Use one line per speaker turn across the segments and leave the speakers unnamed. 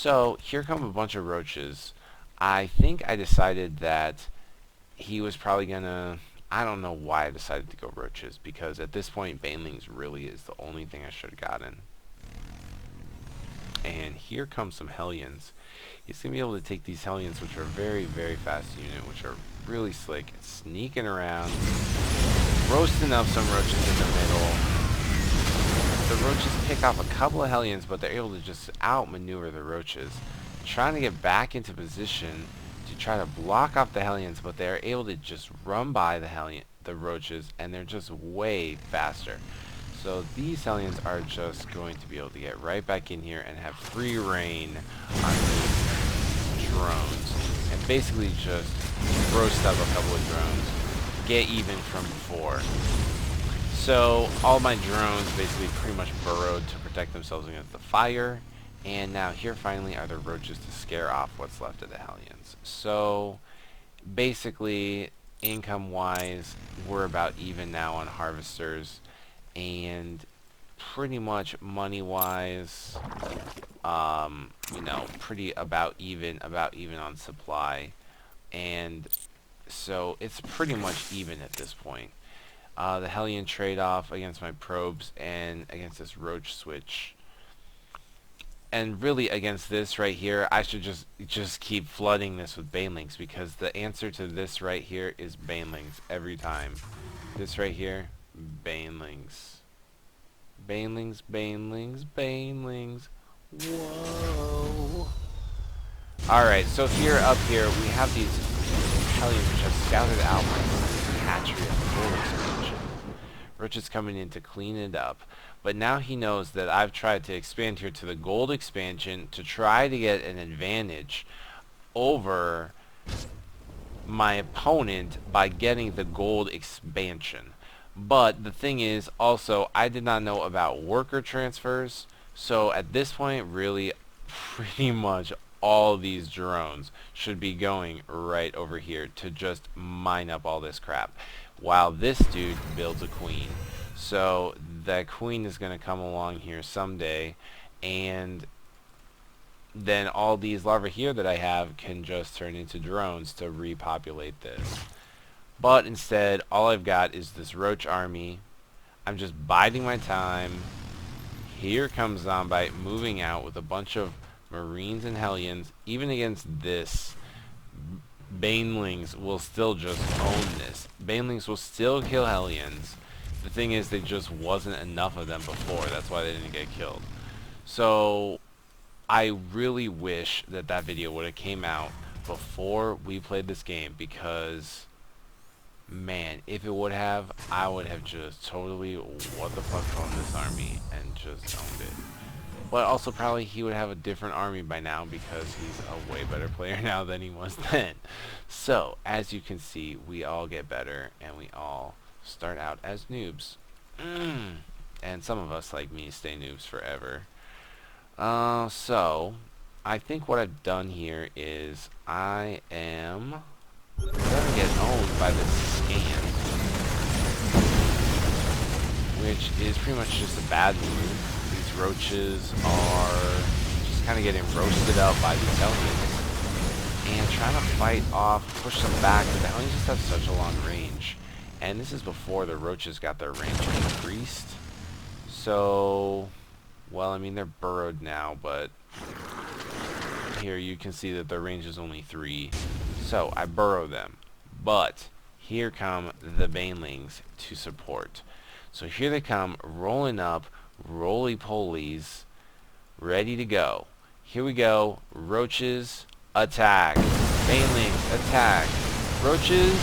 So here come a bunch of roaches. I think I decided that he was probably gonna. I don't know why I decided to go roaches, because at this point banelings really is the only thing I should have gotten. And here comes some Hellions. He's going to be able to take these Hellions, which are a very, very fast unit, which are really slick, sneaking around, roasting up some roaches in the middle. The roaches pick off a couple of Hellions, but they're able to just outmaneuver the roaches. Trying to get back into position to try to block off the Hellions, but they're able to just run by the roaches, and they're just way faster. So these Hellions are just going to be able to get right back in here and have free reign on these drones. And basically just roast up a couple of drones. Get even from before. So all my drones basically pretty much burrowed to protect themselves against the fire. And now here finally are the roaches to scare off what's left of the Hellions. So basically, income-wise, we're about even now on harvesters. And pretty much money-wise, you know, pretty about even on supply. And so it's pretty much even at this point. The Hellion trade-off against my probes and against this roach switch. And really against this right here, I should just keep flooding this with banelings, because the answer to this right here is banelings every time. This right here, banelings. Banelings, banelings, banelings. Whoa. Alright, so here, up here, we have these Hellions which have scouted out my hatchery of full expansion. Rich is coming in to clean it up. But now he knows that I've tried to expand here to the gold expansion to try to get an advantage over my opponent by getting the gold expansion. But the thing is, also, I did not know about worker transfers. So at this point, really, pretty much all these drones should be going right over here to just mine up all this crap, while this dude builds a queen. So that queen is going to come along here someday, and then all these larvae here that I have can just turn into drones to repopulate this. But instead, all I've got is this roach army. I'm just biding my time. Here comes Zombite moving out with a bunch of Marines and Hellions. Even against this, Banelings will still just own this. Banelings will still kill Hellions. The thing is, there just wasn't enough of them before. That's why they didn't get killed. So I really wish that that video would have came out before we played this game, because man, if it would have, I would have just totally what the fuck owned this army and just owned it. But also probably he would have a different army by now, because he's a way better player now than he was then. So as you can see, we all get better and we all start out as noobs. And some of us, like me, stay noobs forever. So I think what I've done here is I am gonna get owned by this scan, which is pretty much just a bad move. These roaches are just kind of getting roasted up by these Hellions and trying to fight off, push them back, but the Hellions just have such a long range. And this is before the roaches got their range increased. So, well, I mean, they're burrowed now, but here you can see that their range is only 3. So, I burrow them. But here come the Banelings to support. So here they come, rolling up, roly-polies, ready to go. Here we go. Roaches, attack. Banelings, attack. Roaches,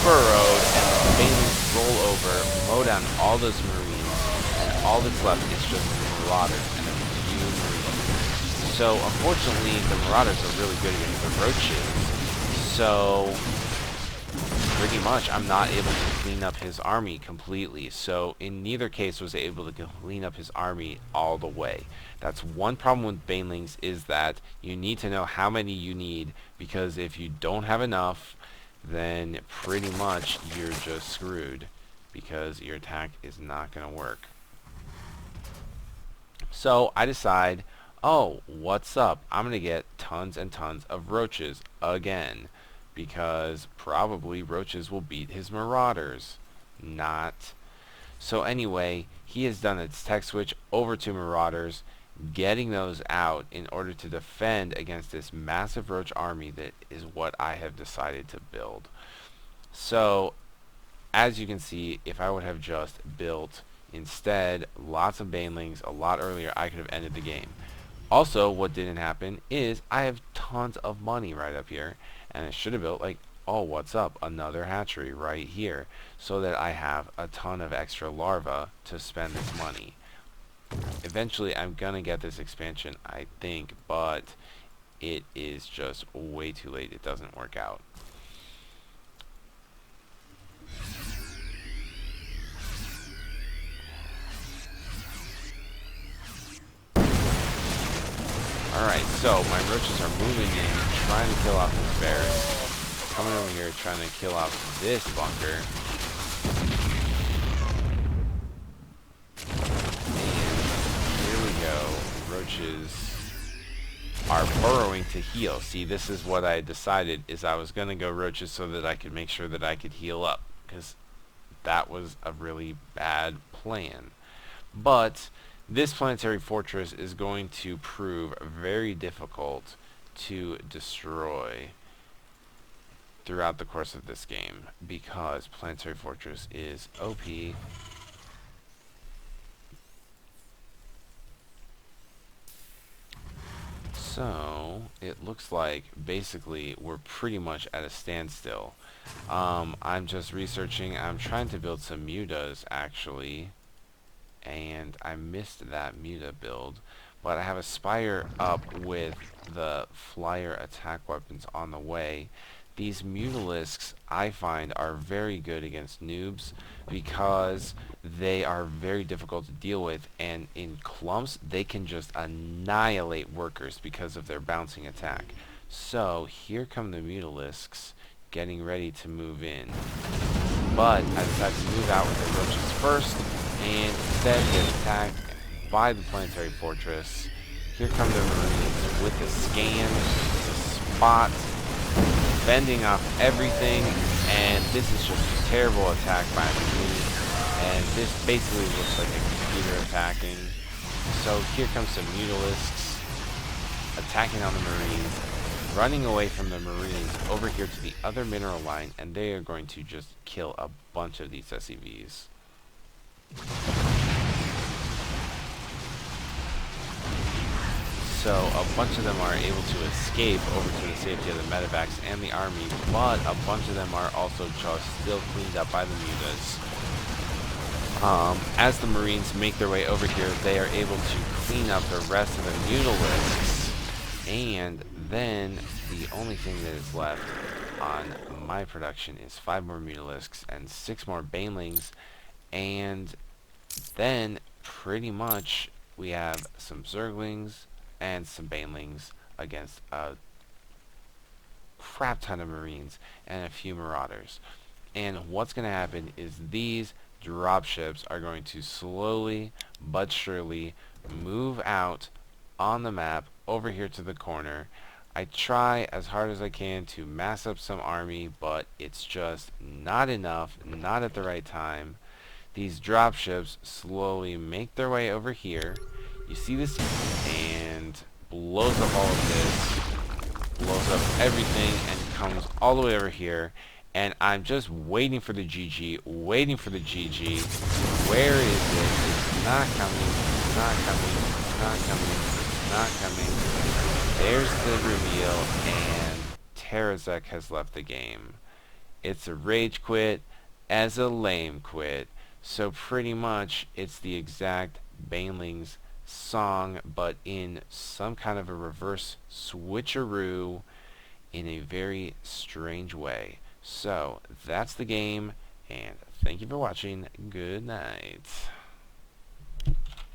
burrowed, and the Banelings roll over, mow down all those Marines, and all that's left is just Marauders and a few Marines. So, unfortunately, the Marauders are really good against the Roaches. So, pretty much, I'm not able to clean up his army completely. So, in neither case was I able to clean up his army all the way. That's one problem with Banelings, is that you need to know how many you need, because if you don't have enough, then pretty much you're just screwed, because your attack is not going to work. So, I decide, oh, what's up? I'm gonna get tons and tons of roaches again, because probably roaches will beat his marauders. Not. So anyway, he has done its tech switch over to marauders, getting those out in order to defend against this massive roach army that is what I have decided to build. So as you can see, if I would have just built instead lots of banelings a lot earlier, I could have ended the game. Also, what didn't happen is I have tons of money right up here, and I should have built like, oh, what's up, another hatchery right here, so that I have a ton of extra larvae to spend this money. Eventually, I'm gonna get this expansion, I think, but it is just way too late. It doesn't work out. Alright, so my roaches are moving in, trying to kill off this barracks. Coming over here, trying to kill off this bunker. And here we go. Roaches are burrowing to heal. See, this is what I decided, is I was going to go roaches so that I could make sure that I could heal up. Because that was a really bad plan. But this planetary fortress is going to prove very difficult to destroy throughout the course of this game, because planetary fortress is OP. So it looks like basically we're pretty much at a standstill. I'm just researching. I'm trying to build some mutas actually, and I missed that muta build, but I have a spire up with the flyer attack weapons on the way. These mutalisks I find are very good against noobs because they are very difficult to deal with, and in clumps they can just annihilate workers because of their bouncing attack. So here come the mutalisks getting ready to move in, but I decided to move out with the roaches first and instead get attacked by the planetary fortress. Here come the marines with the scan, the spot, fending off everything, and this is just a terrible attack by a marine, and this basically looks like a computer attacking. So here comes some mutalisks attacking on the marines, running away from the marines over here to the other mineral line, and they are going to just kill a bunch of these SCVs. So a bunch of them are able to escape over to the safety of the medevacs and the army, but a bunch of them are also just still cleaned up by the mutas. As the marines make their way over here, they are able to clean up the rest of the mutalisks, and then the only thing that is left on my production is 5 more mutalisks and 6 more banelings, and then pretty much we have some zerglings and some banelings against a crap ton of marines and a few marauders. And what's going to happen is these dropships are going to slowly but surely move out on the map over here to the corner. I try as hard as I can to mass up some army, but it's just not enough, not at the right time. These dropships slowly make their way over here. You see this, and blows up all of this, blows up everything, and comes all the way over here. And I'm just waiting for the GG, waiting for the GG. Where is it? It's not coming, it's not coming, it's not coming, it's not coming. There's the reveal, and TerraZek has left the game. It's a rage quit as a lame quit. So pretty much it's the exact Banelings song, but in some kind of a reverse switcheroo in a very strange way. So that's the game, and thank you for watching. Good night.